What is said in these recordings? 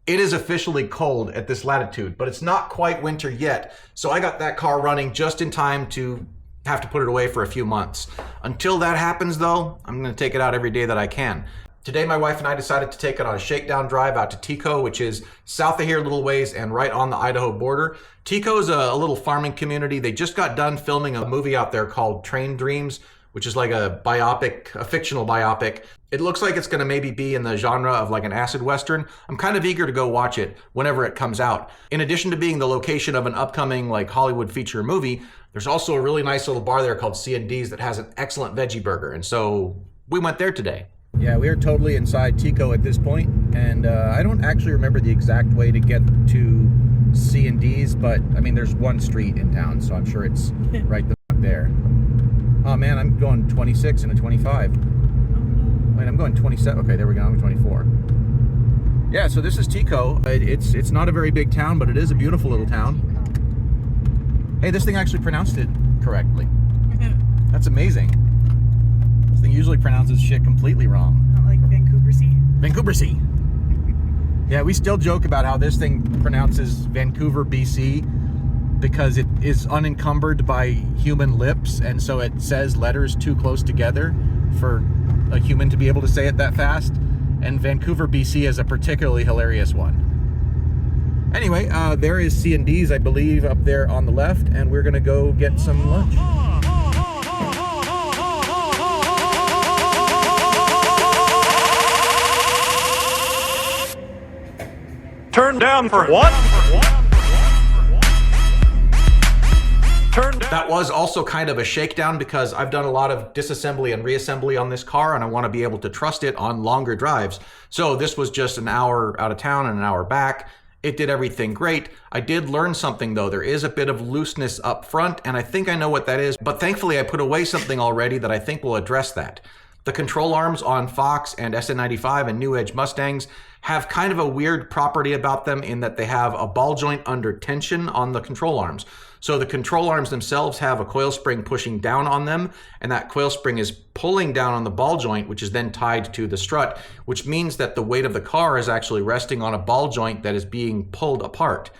It is officially cold at this latitude, but it's not quite winter yet. So I got that car running just in time to have to put it away for a few months. Until that happens though, I'm gonna take it out every day that I can. Today my wife and I decided to take it on a shakedown drive out to Tico, which is south of here a little ways and right on the Idaho border. Tico is a little farming community. They just got done filming a movie out there called Train Dreams, which is like a biopic, a fictional biopic. It looks like it's gonna maybe be in the genre of like an acid western. I'm kind of eager to go watch it whenever it comes out. In addition to being the location of an upcoming like Hollywood feature movie, there's also a really nice little bar there called C&D's that has an excellent veggie burger. And so we went there today. Yeah, we are totally inside Tico at this point, and I don't actually remember the exact way to get to C&D's, but I mean, there's one street in town, so I'm sure it's right the fuck there. Oh man, I'm going 26 and a 25. Wait, I'm going 27. Okay, there we go. I'm 24. Yeah, so this is Tico. It's not a very big town, but it is a beautiful little town. Hey, this thing actually pronounced it correctly. That's amazing. This thing usually pronounces shit completely wrong. Not like Vancouver-C? Vancouver-C. Yeah, we still joke about how this thing pronounces Vancouver, BC, because it is unencumbered by human lips, and so it says letters too close together for a human to be able to say it that fast. And Vancouver, BC is a particularly hilarious one. Anyway, there is C&D's, I believe, up there on the left, and we're gonna go get some lunch. Turn down for what? That was also kind of a shakedown because I've done a lot of disassembly and reassembly on this car, and I want to be able to trust it on longer drives. So this was just an hour out of town and an hour back. It did everything great. I did learn something though. There is a bit of looseness up front, and I think I know what that is, but thankfully I put away something already that I think will address that. The control arms on Fox and SN95 and New Edge Mustangs have kind of a weird property about them in that they have a ball joint under tension on the control arms. So the control arms themselves have a coil spring pushing down on them, and that coil spring is pulling down on the ball joint, which is then tied to the strut, which means that the weight of the car is actually resting on a ball joint that is being pulled apart.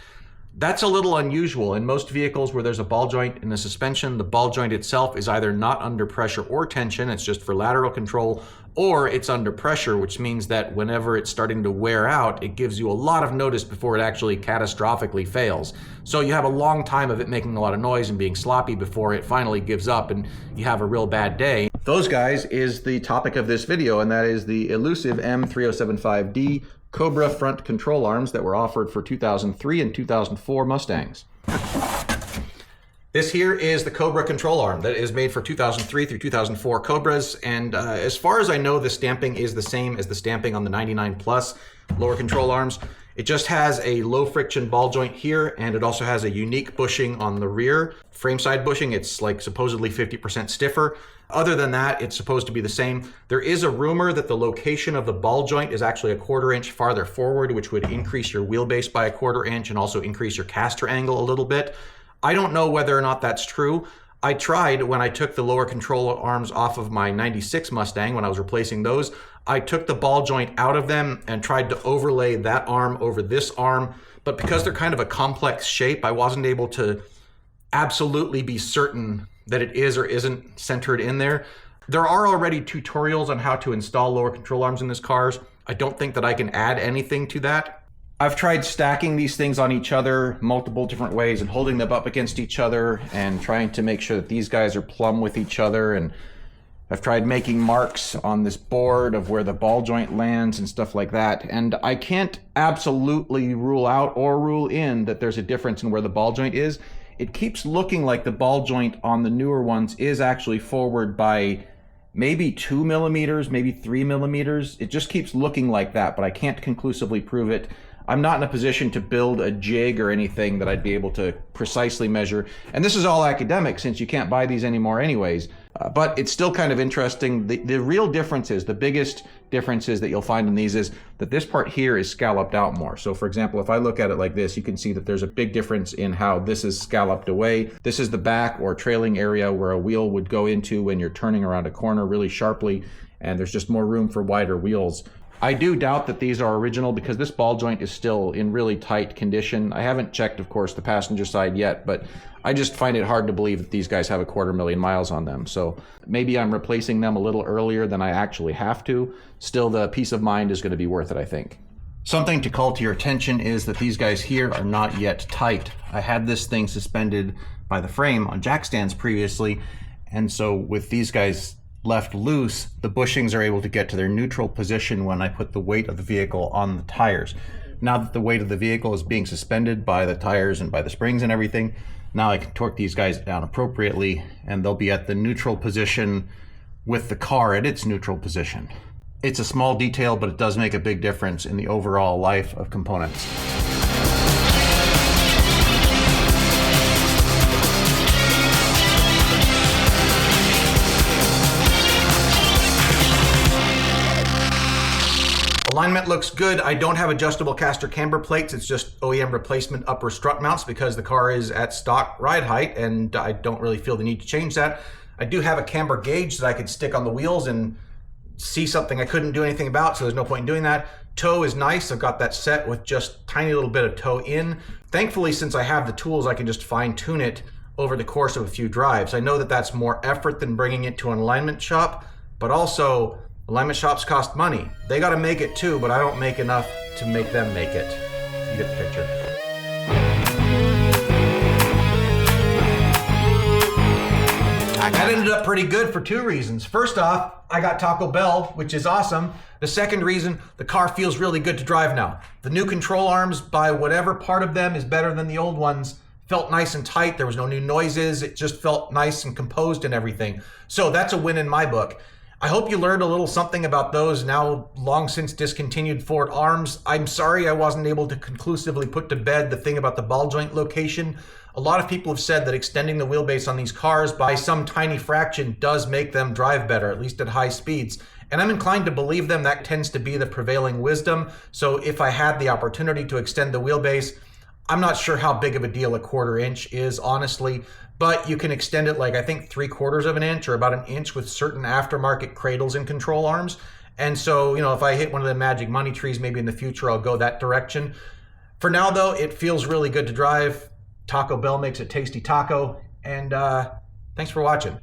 That's a little unusual. In most vehicles where there's a ball joint in the suspension, the ball joint itself is either not under pressure or tension, it's just for lateral control, or it's under pressure, which means that whenever it's starting to wear out, it gives you a lot of notice before it actually catastrophically fails. So you have a long time of it making a lot of noise and being sloppy before it finally gives up and you have a real bad day. Those guys is the topic of this video, and that is the elusive M-3075-D Cobra front control arms that were offered for 2003 and 2004 Mustangs. This here is the Cobra control arm that is made for 2003 through 2004 Cobras, and as far as I know, the stamping is the same as the stamping on the 99 Plus lower control arms. It just has a low friction ball joint here, and it also has a unique bushing on the rear. Frame side bushing, it's like supposedly 50% stiffer. Other than that, it's supposed to be the same. There is a rumor that the location of the ball joint is actually a 1/4 inch farther forward, which would increase your wheelbase by a 1/4 inch and also increase your caster angle a little bit. I don't know whether or not that's true. I tried when I took the lower control arms off of my 96 Mustang when I was replacing those. I took the ball joint out of them and tried to overlay that arm over this arm, but because they're kind of a complex shape, I wasn't able to absolutely be certain that it is or isn't centered in there. There are already tutorials on how to install lower control arms in this cars. I don't think that I can add anything to that. I've tried stacking these things on each other multiple different ways and holding them up against each other and trying to make sure that these guys are plumb with each other, and I've tried making marks on this board of where the ball joint lands and stuff like that, and I can't absolutely rule out or rule in that there's a difference in where the ball joint is. It keeps looking like the ball joint on the newer ones is actually forward by maybe 2 millimeters, maybe 3 millimeters. It just keeps looking like that, but I can't conclusively prove it. I'm not in a position to build a jig or anything that I'd be able to precisely measure. And this is all academic since you can't buy these anymore anyways. But it's still kind of interesting. The real difference is, the biggest differences that you'll find in these is that this part here is scalloped out more. So for example, if I look at it like this, you can see that there's a big difference in how this is scalloped away. This is the back or trailing area where a wheel would go into when you're turning around a corner really sharply, and there's just more room for wider wheels. I do doubt that these are original because this ball joint is still in really tight condition. I haven't checked, of course, the passenger side yet, but I just find it hard to believe that these guys have 250,000 miles on them. So maybe I'm replacing them a little earlier than I actually have to. Still, the peace of mind is going to be worth it, I think. Something to call to your attention is that these guys here are not yet tight. I had this thing suspended by the frame on jack stands previously, and so with these guys left loose, the bushings are able to get to their neutral position when I put the weight of the vehicle on the tires. Now that the weight of the vehicle is being suspended by the tires and by the springs and everything, now I can torque these guys down appropriately and they'll be at the neutral position with the car at its neutral position. It's a small detail, but it does make a big difference in the overall life of components. Alignment looks good. I don't have adjustable caster camber plates. It's just OEM replacement upper strut mounts because the car is at stock ride height and I don't really feel the need to change that. I do have a camber gauge that I could stick on the wheels and see something I couldn't do anything about, so there's no point in doing that. Toe is nice. I've got that set with just tiny little bit of toe in. Thankfully, since I have the tools, I can just fine tune it over the course of a few drives. I know that that's more effort than bringing it to an alignment shop, but also alignment shops cost money. They got to make it too, but I don't make enough to make them make it. You get the picture. That ended up pretty good for two reasons. First off, I got Taco Bell, which is awesome. The second reason, the car feels really good to drive now. The new control arms, by whatever part of them is better than the old ones, felt nice and tight. There was no new noises. It just felt nice and composed and everything. So that's a win in my book. I hope you learned a little something about those now long since discontinued Ford arms. I'm sorry I wasn't able to conclusively put to bed the thing about the ball joint location. A lot of people have said that extending the wheelbase on these cars by some tiny fraction does make them drive better, at least at high speeds. And I'm inclined to believe them. That tends to be the prevailing wisdom. So if I had the opportunity to extend the wheelbase, I'm not sure how big of a deal a 1/4 inch is, honestly, but you can extend it like I think 3/4 of an inch or about an inch with certain aftermarket cradles and control arms. And so, you know, if I hit one of the magic money trees, maybe in the future, I'll go that direction. For now though, it feels really good to drive. Taco Bell makes a tasty taco, and thanks for watching.